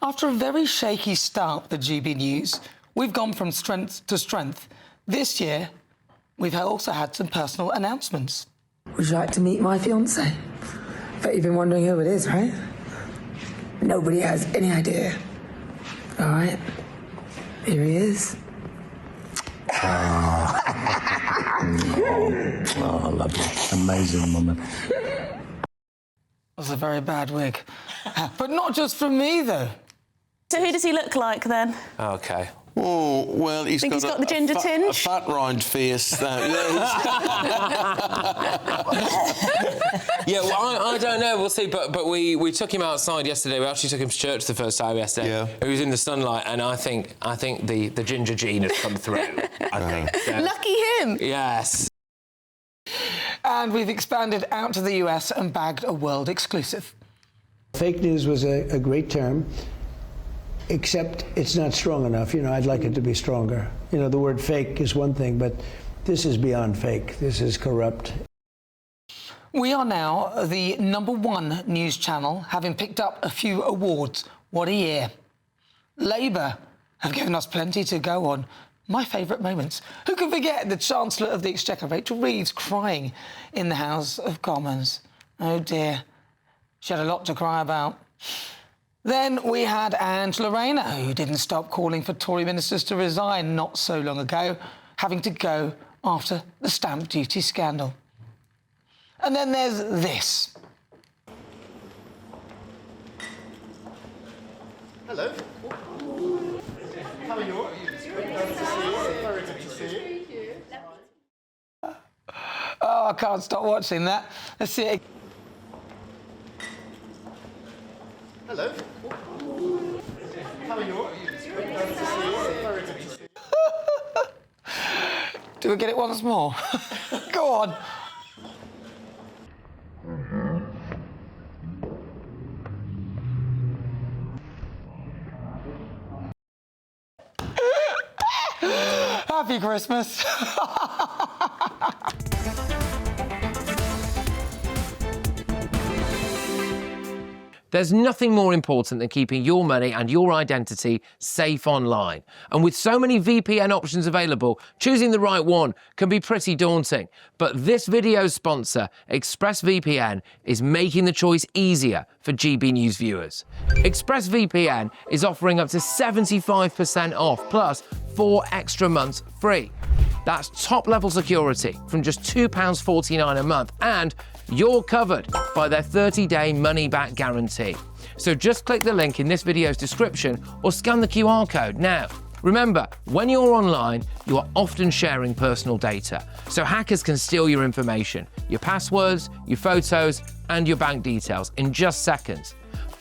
After a very shaky start with the GB News, we've gone from strength to strength. This year, we've also had some personal announcements. Would you like to meet my fiancé? Bet you've been wondering who it is, right? Nobody has any idea. All right, here he is. Oh, lovely. Amazing woman. That was a very bad wig. But not just from me, though. So who does he look like, then? OK. Oh, well, he's got the ginger tinge? A fat rind face. Yeah, well, I don't know. We'll see. But we took him outside yesterday. We actually took him to church the first time yesterday. Yeah. He was in the sunlight, and I think the ginger gene has come through. I think. So, Lucky him! yes. And we've expanded out to the US and bagged a world exclusive. Fake news was a great term, except it's not strong enough. You know, I'd like it to be stronger. You know, the word fake is one thing, but this is beyond fake. This is corrupt. We are now the #1 news channel, having picked up a few awards. What a year. Labour have given us plenty to go on. My favourite moments. Who can forget the Chancellor of the Exchequer, Rachel Reeves, crying in the House of Commons? Oh, dear. She had a lot to cry about. Then we had Angela Rayner, who didn't stop calling for Tory ministers to resign not so long ago, having to go after the stamp duty scandal. And then there's this. Hello. How are you? Nice to see you. Very good to see you. Oh, I can't stop watching that. Let's see it. Hello. How are you? Nice to see you. Very good to see you. Do we get it once more? Go on. Happy Christmas. There's nothing more important than keeping your money and your identity safe online. And with so many VPN options available, choosing the right one can be pretty daunting. But this video's sponsor, ExpressVPN, is making the choice easier for GB News viewers. ExpressVPN is offering up to 75% off, plus 4 extra months free. That's top-level security from just £2.49 a month, and you're covered by their 30-day money-back guarantee. So just click the link in this video's description or scan the QR code now. Remember, when you're online, you are often sharing personal data, so hackers can steal your information, your passwords, your photos, and your bank details in just seconds.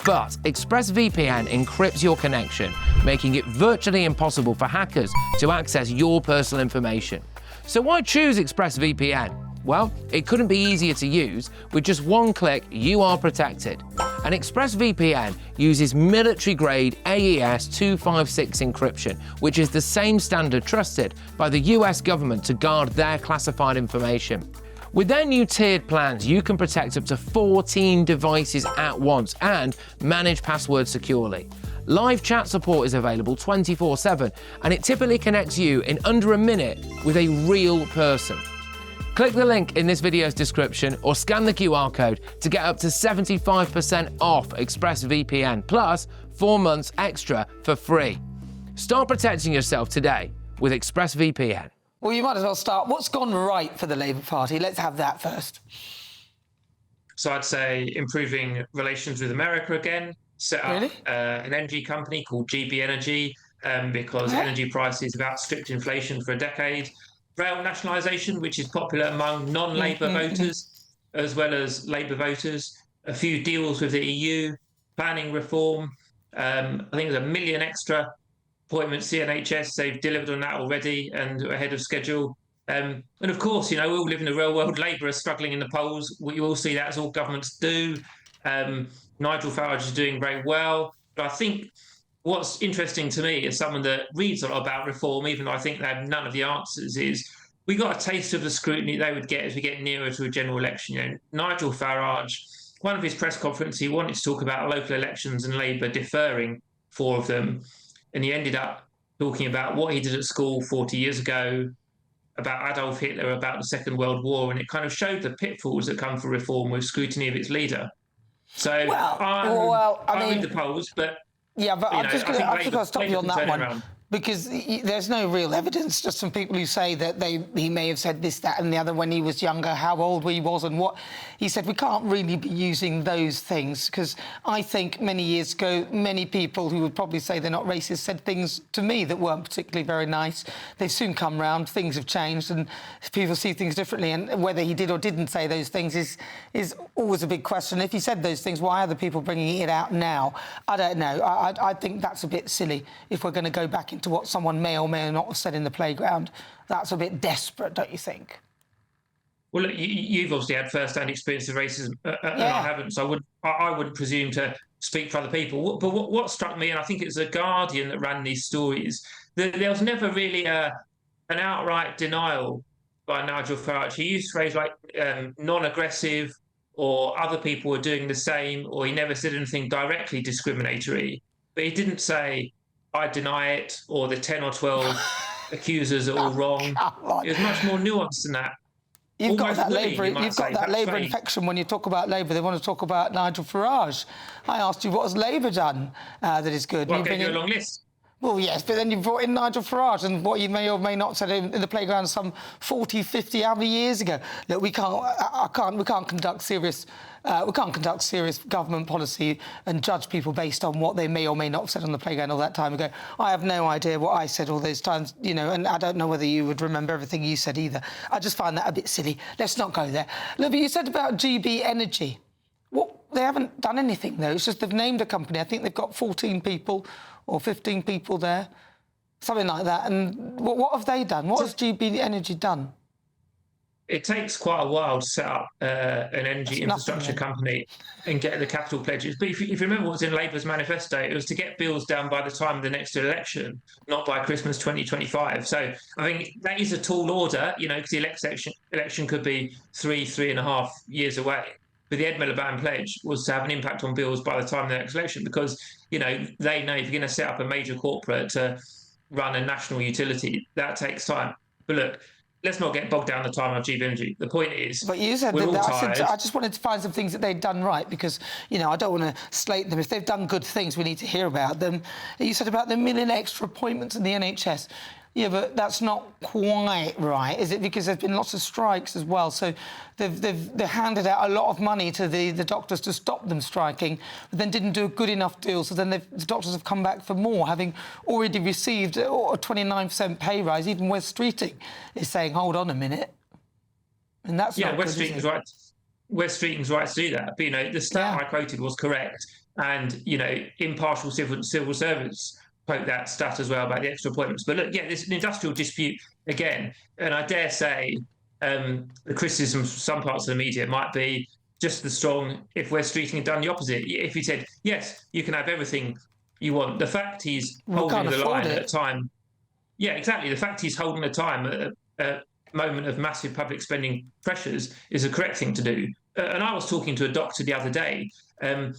But ExpressVPN encrypts your connection, making it virtually impossible for hackers to access your personal information. So why choose ExpressVPN? Well, it couldn't be easier to use. With just one click, you are protected. And ExpressVPN uses military-grade AES 256 encryption, which is the same standard trusted by the US government to guard their classified information. With their new tiered plans, you can protect up to 14 devices at once and manage passwords securely. Live chat support is available 24/7, and it typically connects you in under a minute with a real person. Click the link in this video's description or scan the QR code to get up to 75% off ExpressVPN, plus 4 months extra for free. Start protecting yourself today with ExpressVPN. Well, you might as well start. What's gone right for the Labour Party? Let's have that first. So I'd say improving relations with America again, set up an energy company called GB Energy because energy prices have outstripped inflation for a decade. Rail nationalisation, which is popular among non-Labour voters as well as Labour voters. A few deals with the EU, planning reform. I think there's 1 million extra appointments to the NHS. They've delivered on that already and ahead of schedule. And of course, you know, we all live in the real world. Labour are struggling in the polls. You all see that, as all governments do. Nigel Farage is doing very well. But I think what's interesting to me as someone that reads a lot about reform, even though I think they have none of the answers, is we got a taste of the scrutiny they would get as we get nearer to a general election. You know, Nigel Farage, one of his press conferences, he wanted to talk about local elections and Labour deferring 4 of them, and he ended up talking about what he did at school 40 years ago, about Adolf Hitler, about the Second World War, and it kind of showed the pitfalls that come for reform with scrutiny of its leader. So I'm in the polls, but yeah, but I'm just going to stop you on that one. Around. Because there's no real evidence, just from people who say that he may have said this, that and the other when he was younger, how old he was and what. He said we can't really be using those things because I think many years ago, many people who would probably say they're not racist said things to me that weren't particularly very nice. They've soon come round, things have changed and people see things differently, and whether he did or didn't say those things is always a big question. If he said those things, why are the people bringing it out now? I don't know. I think that's a bit silly if we're going to go back into what someone may or may not have said in the playground. That's a bit desperate, don't you think? Well, look, you've obviously had first-hand experience of racism, and I haven't, so I wouldn't presume to speak for other people. But what struck me, and I think it was The Guardian that ran these stories, that there was never really an outright denial by Nigel Farage. He used phrases like non-aggressive, or other people were doing the same, or he never said anything directly discriminatory. But he didn't say, I deny it, or the 10 or 12 accusers are all wrong. It was much more nuanced than that. You've got that Labour infection when you talk about Labour. They want to talk about Nigel Farage. I asked you, what has Labour done that is good? Well, I gave you a long list. Well, yes, but then you brought in Nigel Farage and what you may or may not said in the playground some 40, 50, how many years ago. Look, we can't conduct serious government policy and judge people based on what they may or may not have said on the playground all that time ago. I have no idea what I said all those times, you know, and I don't know whether you would remember everything you said either. I just find that a bit silly. Let's not go there. Look, but you said about GB Energy. They haven't done anything, though. It's just they've named a company. I think they've got 14 people or 15 people there, something like that. And what have they done? What has GB Energy done? It takes quite a while to set up an energy infrastructure company and get the capital pledges. But if you remember what's in Labour's manifesto, it was to get bills down by the time of the next election, not by Christmas 2025. So I think that is a tall order, you know, because the election could be 3.5 years away. But the Ed Miliband pledge was to have an impact on bills by the time of the next election because, you know, they know if you're going to set up a major corporate to run a national utility, that takes time. But look, let's not get bogged down the time of GB Energy. The point is, but you said that I just wanted to find some things that they'd done right because, you know, I don't want to slate them. If they've done good things, we need to hear about them. You said about the 1 million extra appointments in the NHS. Yeah, but that's not quite right, is it? Because there's been lots of strikes as well. So they've handed out a lot of money to the doctors to stop them striking, but then didn't do a good enough deal. So then the doctors have come back for more, having already received a 29% pay rise. Even Wes Streeting is saying, hold on a minute. And that's not Wes Streeting's right. Wes Streeting's right to do that. But, you know, the stat I quoted was correct. And, you know, impartial civil servants quote that stat as well about the extra appointments. But look, there's an industrial dispute again, and I dare say the criticism from some parts of the media might be just as strong if Wes Streeting had done the opposite. If he said, yes, you can have everything you want. The fact he's holding the line at a time... Yeah, exactly. The fact he's holding the time at a moment of massive public spending pressures is a correct thing to do. And I was talking to a doctor the other day. The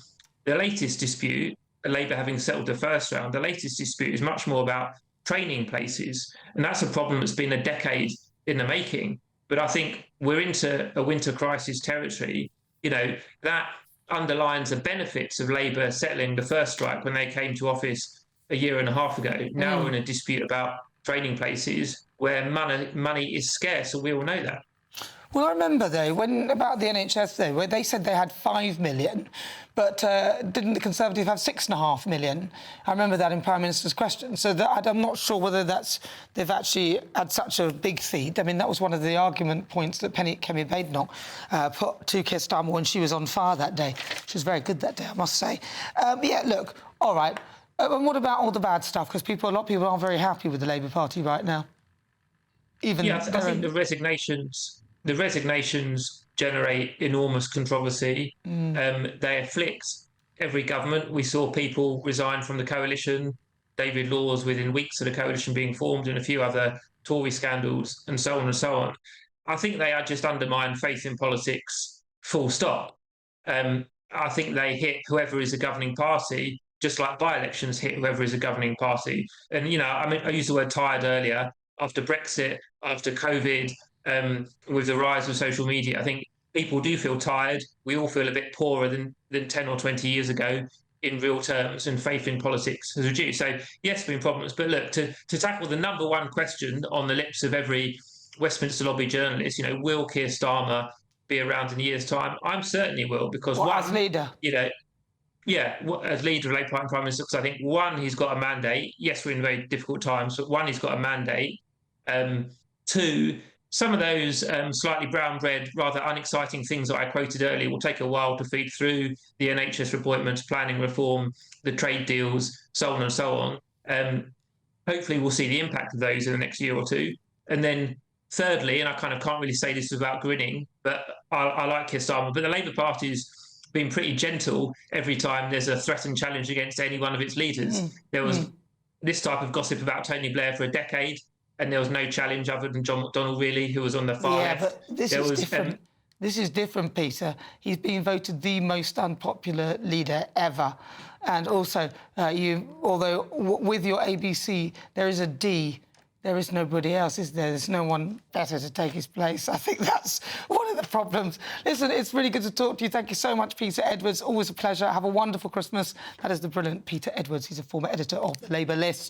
latest dispute, Labour having settled the first round, the latest dispute is much more about training places. And that's a problem that's been a decade in the making. But I think we're into a winter crisis territory. You know, that underlines the benefits of Labour settling the first strike when they came to office a year and a half ago. Now we're in a dispute about training places where money is scarce, and we all know that. Well, I remember, though, about the NHS, though, where they said they had 5 million, but didn't the Conservatives have 6.5 million? I remember that in Prime Minister's question. So I'm not sure whether they've actually had such a big seat. I mean, that was one of the argument points that Kemi Badenoch put to Keir Starmer when she was on fire that day. She was very good that day, I must say. Look, all right. And what about all the bad stuff? Because a lot of people aren't very happy with the Labour Party right now. I think the resignations generate enormous controversy. They afflict every government. We saw people resign from the coalition, David Laws within weeks of the coalition being formed, and a few other Tory scandals, and so on and so on. I think they just undermine faith in politics, full stop. I think they hit whoever is the governing party just like by-elections hit whoever is a governing party. And, you know, I mean, I used the word tired earlier. After Brexit, after COVID, with the rise of social media, I think people do feel tired. We all feel a bit poorer than 10 or 20 years ago in real terms, and faith in politics has reduced. So, yes, there have been problems. But look, to tackle the number one question on the lips of every Westminster lobby journalist, you know, will Keir Starmer be around in a year's time? I'm certainly will, because as leader, you know, yeah, as leader of Labour Party and Prime Minister, because I think, one, he's got a mandate. Yes, we're in very difficult times, but one, he's got a mandate. Two, some of those slightly brown bread, rather unexciting things that I quoted earlier will take a while to feed through the NHS appointments, planning reform, the trade deals, so on and so on. Hopefully we'll see the impact of those in the next year or two. And then thirdly, and I kind of can't really say this without grinning, but I like Keir Starmer, but the Labour Party's been pretty gentle every time there's a threat and challenge against any one of its leaders. There was this type of gossip about Tony Blair for a decade, and there was no challenge other than John McDonnell, really, who was on the far left. But this is different. This is different, Peter. He's been voted the most unpopular leader ever. And also, although with your ABC, there is a D, there is nobody else, is there? There's no one better to take his place. I think that's one of the problems. Listen, it's really good to talk to you. Thank you so much, Peter Edwards. Always a pleasure. Have a wonderful Christmas. That is the brilliant Peter Edwards. He's a former editor of the Labour List.